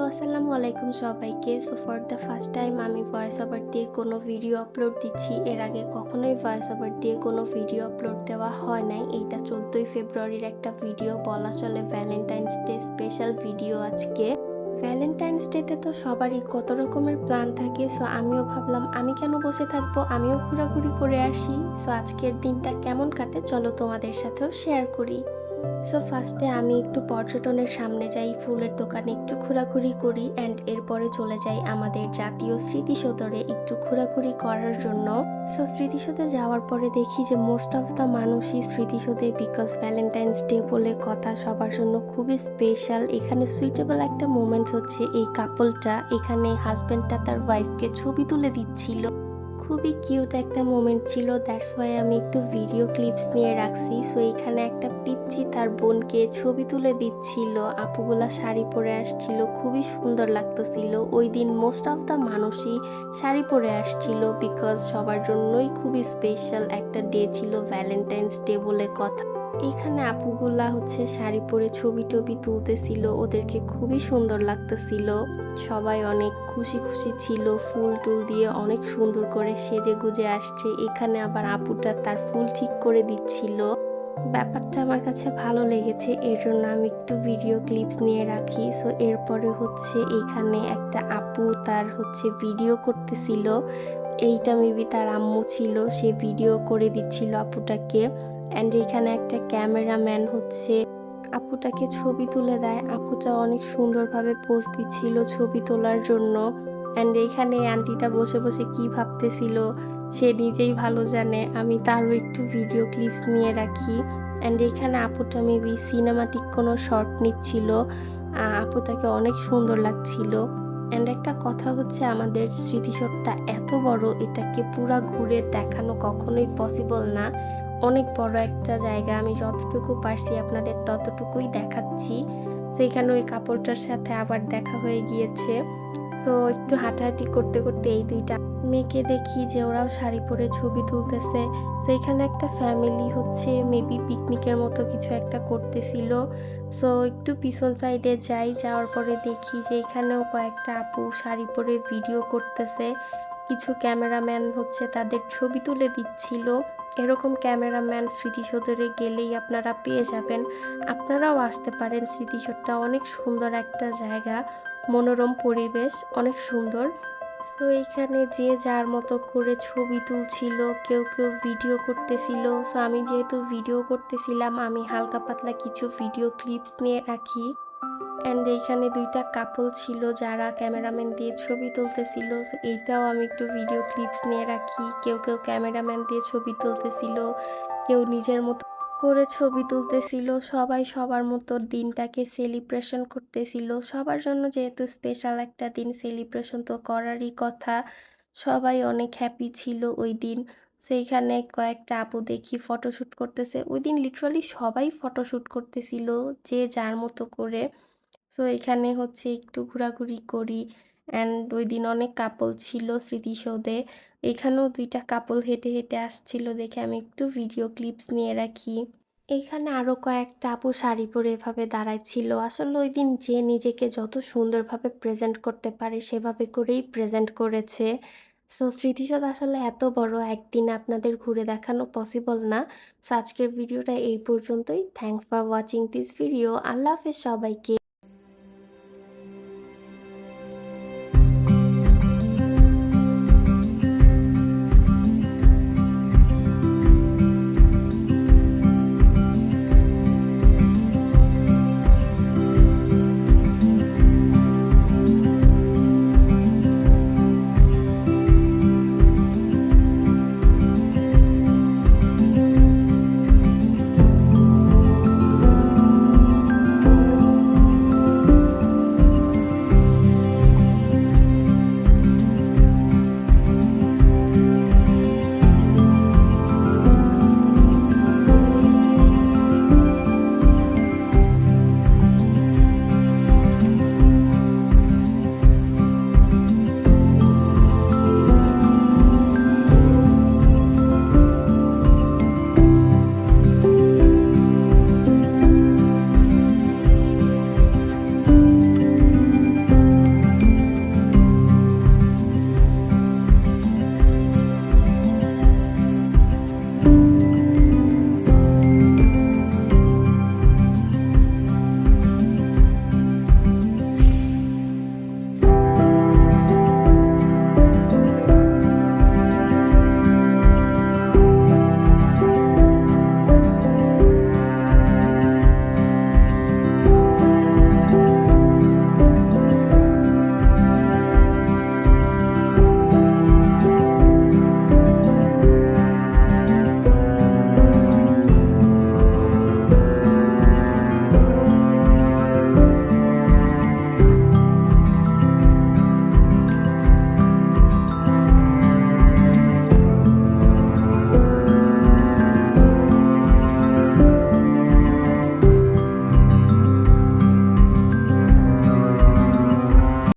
আসসালামু আলাইকুম সবাইকে। So for the first time আমি ভয়েস ওভার দিয়ে কোনো ভিডিও আপলোড দিচ্ছি। এর আগে কখনোই ভয়েস ওভার দিয়ে কোনো ভিডিও আপলোড দেওয়া হয় নাই। এইটা 14ই ফেব্রুয়ারির একটা ভিডিও, বলা চলে ভ্যালেন্টাইন্স ডে স্পেশাল ভিডিও আজকে। ভ্যালেন্টাইন্স ডেতে তো সবারই কত রকমের প্ল্যান থাকে। সো আমিও ভাবলাম আমি কেন বসে থাকবো, আমিও ঘোরাঘুরি করে আসি। সো আজকের দিনটা কেমন কাটে চলো তোমাদের সাথেও শেয়ার করি। সো ফার্স্টে আমি একটু পর্যটনের সামনে যাই, ফুলের দোকানে একটু ঘোরাঘুরি করি অ্যান্ড এরপরে চলে যাই আমাদের জাতীয় স্মৃতিসৌধে একটু ঘোরাঘুরি করার জন্য। সো স্মৃতিসৌধে যাওয়ার পরে দেখি যে মোস্ট অফ দ্য মানুষই স্মৃতিসৌধে, বিকজ ভ্যালেন্টাইন্স ডে বলে কথা, সবার জন্য খুবই স্পেশাল। এখানে সুইটেবল একটা মোমেন্ট হচ্ছে এই কাপলটা, এখানে হাজব্যান্ডটা তার ওয়াইফকে ছবি তুলে দিচ্ছিল। খুবই কিউট একটা মোমেন্ট ছিল, দ্যাটস ওয়াই আমি একটু ভিডিও ক্লিপস নিয়ে রাখছি। সো এখানে একটা পিচ্চি তার বোনকে ছবি তুলে দিচ্ছিল, আপুগুলা শাড়ি পরে আসছিল, খুবই সুন্দর লাগতেছিল। ওই দিন মোস্ট অফ দ্য মানুষই শাড়ি পরে আসছিল, বিকজ সবার জন্যই খুবই স্পেশাল একটা ডে ছিল ভ্যালেন্টাইন্স ডে বলে কথা। এখানে আপুগুলা হচ্ছে শাড়ি পরে ছবি টবি তুলতেছিল, ওদেরকে খুবই সুন্দর লাগতেছিল। সবাই অনেক খুশি খুশি ছিল, ফুল টুল দিয়ে অনেক সুন্দর করে সেজে গুজে আসছে। এখানে আবার আপুটা তার ফুল ঠিক করে দিচ্ছিল। ব্যাপারটা আমার কাছে ভালো লেগেছে, এর জন্য আমি একটু ভিডিও ক্লিপস নিয়ে রাখি। সো এরপরে হচ্ছে এখানে একটা আপু তার হচ্ছে ভিডিও করতেছিল, এইটা মেবি তার আম্মু ছিল, সে ভিডিও করে দিচ্ছিল আপুটাকে। অ্যান্ড এখানে একটা ক্যামেরাম্যান হচ্ছে আপুটাকে ছবি তুলে দেয়। আপুটা অনেক সুন্দরভাবে পোজ দিচ্ছিল ছবি তোলার জন্য। অ্যান্ড এইখানে আন্টিটা বসে বসে কি ভাবতেছিল সে নিজেই ভালো জানে, আমি তারও একটু ভিডিও ক্লিপস নিয়ে রাখি। অ্যান্ড এইখানে আপুটা মেবি সিনেমাটিক কোনো শট নিচ্ছিল, আপুটাকে অনেক সুন্দর লাগছিল। অ্যান্ড একটা কথা হচ্ছে, আমাদের স্মৃতিসৌধটা এত বড়, এটাকে পুরা ঘুরে দেখানো কখনোই পসিবল না। অনেক বড় একটা জায়গা, আমি যতটুকু পারছি আপনাদের ততটুকুই দেখাচ্ছি। সো এখানে ওই কাপড়টার সাথে আবার দেখা হয়ে গিয়েছে। সো একটু হাঁটাহাঁটি করতে করতে এই দুইটা মেয়েকে দেখি যে ওরাও শাড়ি পরে ছবি তুলতেছে। সো এখানে একটা ফ্যামিলি হচ্ছে মেবি পিকনিকের মতো কিছু একটা করতেছিল। সো একটু পিছন সাইডে যাই, যাওয়ার পরে দেখি যে এখানেও কয়েকটা আপু শাড়ি পরে ভিডিও করতেছে, কিছু ক্যামেরাম্যান হচ্ছে তাদের ছবি তুলে দিচ্ছিল। এরকম ক্যামেরাম্যান স্মৃতিসৌধে গেলেই আপনারা পেয়ে যাবেন, আপনারাও আসতে পারেন। স্মৃতিসৌধটা অনেক সুন্দর একটা জায়গা, মনোরম পরিবেশ, অনেক সুন্দর। তো এইখানে যে যার মতো করে ছবি তুলছিল, কেউ কেউ ভিডিও করতেছিল। সো আমি যেহেতু ভিডিও করতেছিলাম, আমি হালকা পাতলা কিছু ভিডিও ক্লিপস নিয়ে রাখি। অ্যান্ড এইখানে দুইটা কাপল ছিল যারা ক্যামেরাম্যান দিয়ে ছবি তুলতেছিল, সো এইটাও আমি একটু ভিডিও ক্লিপস নিয়ে রাখি। কেউ কেউ ক্যামেরাম্যান দিয়ে ছবি তুলতেছিল, কেউ নিজের মতো করে ছবি তুলতেছিল। সবাই সবার মতো দিনটাকে সেলিব্রেশন করতেছিল, সবার জন্য যেহেতু স্পেশাল একটা দিন, সেলিব্রেশন তো করারই কথা। সবাই অনেক হ্যাপি ছিল ওই দিন। সেইখানে কয়েকটা আপু দেখি ফটোশ্যুট করতেছে, ওই দিন লিটারালি সবাই ফটোশ্যুট করতেছিল যে যার মতো করে। সো এখানে হচ্ছে একটু ঘোরাঘুরি করি। অ্যান্ড ওই দিন অনেক কাপল ছিল স্মৃতিসৌধে, এখানেও দুইটা কাপল হেঁটে হেঁটে আসছিল দেখে আমি একটু ভিডিও ক্লিপস নিয়ে রাখি। এখানে আরও কয়েকটা আপু শাড়ি পরে এভাবে দাঁড়াইছিল। আসলে ওই দিন যে নিজেকে যত সুন্দরভাবে প্রেজেন্ট করতে পারে সেভাবে করেই প্রেজেন্ট করেছে। সো স্মৃতিসৌধ আসলে এত বড়, একদিনে আপনাদের ঘুরে দেখানো পসিবল না। সো আজকের ভিডিওটা এই পর্যন্তই। Thanks for watching this video. আল্লাহ হাফেজ সবাইকে।